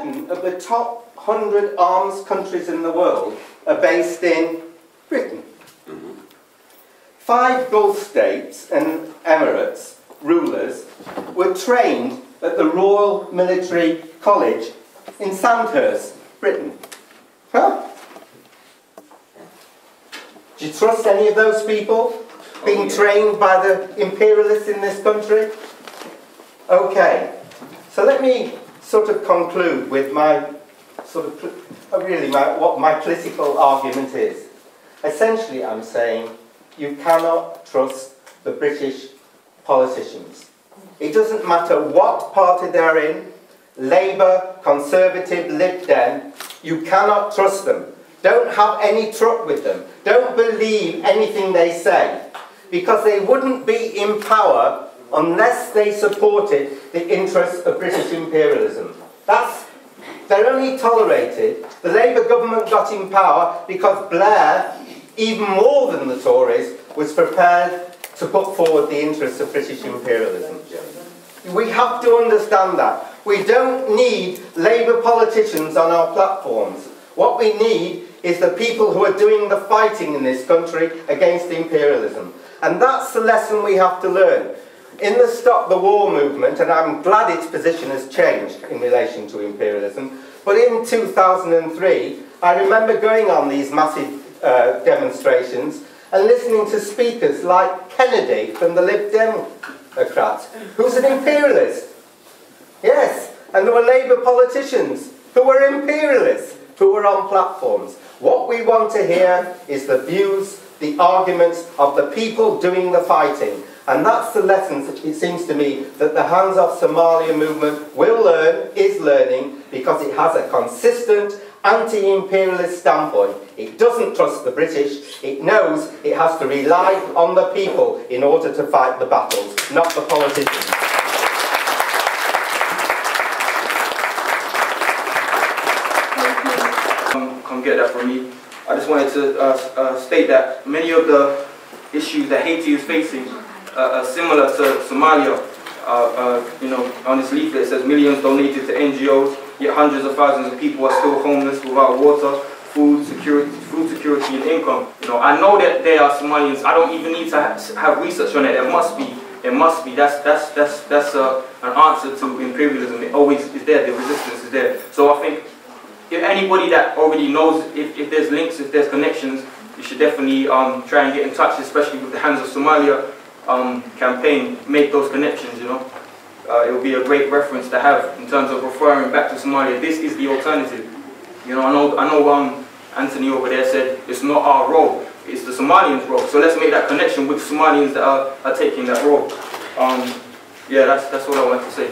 11 of the top 100 arms countries in the world are based in Britain. 5 Gulf states and Emirates rulers were trained at the Royal Military College in Sandhurst, Britain. Huh? Do you trust any of those people being trained by the imperialists in this country? Okay, so let me sort of conclude with my what my political argument is. Essentially, I'm saying you cannot trust the British politicians. It doesn't matter what party they're in, Labour, Conservative, Lib Dem, you cannot trust them. Don't have any truck with them. Don't believe anything they say, because they wouldn't be in power unless they supported the interests of British imperialism. They're only tolerated. The Labour government got in power because Blair, even more than the Tories, was prepared to put forward the interests of British imperialism. We have to understand that. We don't need Labour politicians on our platforms. What we need is the people who are doing the fighting in this country against imperialism. And that's the lesson we have to learn. In the Stop the War movement, and I'm glad its position has changed in relation to imperialism, but in 2003, I remember going on these massive demonstrations and listening to speakers like Kennedy from the Lib Democrats, who's an imperialist. Yes, and there were Labour politicians who were imperialists, who were on platforms. What we want to hear is the views, the arguments of the people doing the fighting. And that's the lessons, it seems to me, that the Hands Off Somalia movement will learn, is learning, because it has a consistent anti-imperialist standpoint. It doesn't trust the British. It knows it has to rely on the people in order to fight the battles, not the politicians. Come get that from me. I just wanted to state that many of the issues that Haiti is facing are similar to Somalia. You know, on this leaflet it says millions donated to NGOs, yet hundreds of thousands of people are still homeless without water, food security and income. You know, I know that they are Somalians. I don't even need to have research on it. There must be. It must be. That's an answer to imperialism. It always is there. The resistance is there. So I think if anybody that already knows, if there's links, if there's connections, you should definitely try and get in touch, especially with the Hands of Somalia campaign. Make those connections, you know. It will be a great reference to have in terms of referring back to Somalia. This is the alternative. You know, I know Anthony over there said it's not our role, it's the Somalians' role. So let's make that connection with Somalians that are taking that role. Yeah, that's what I want to say.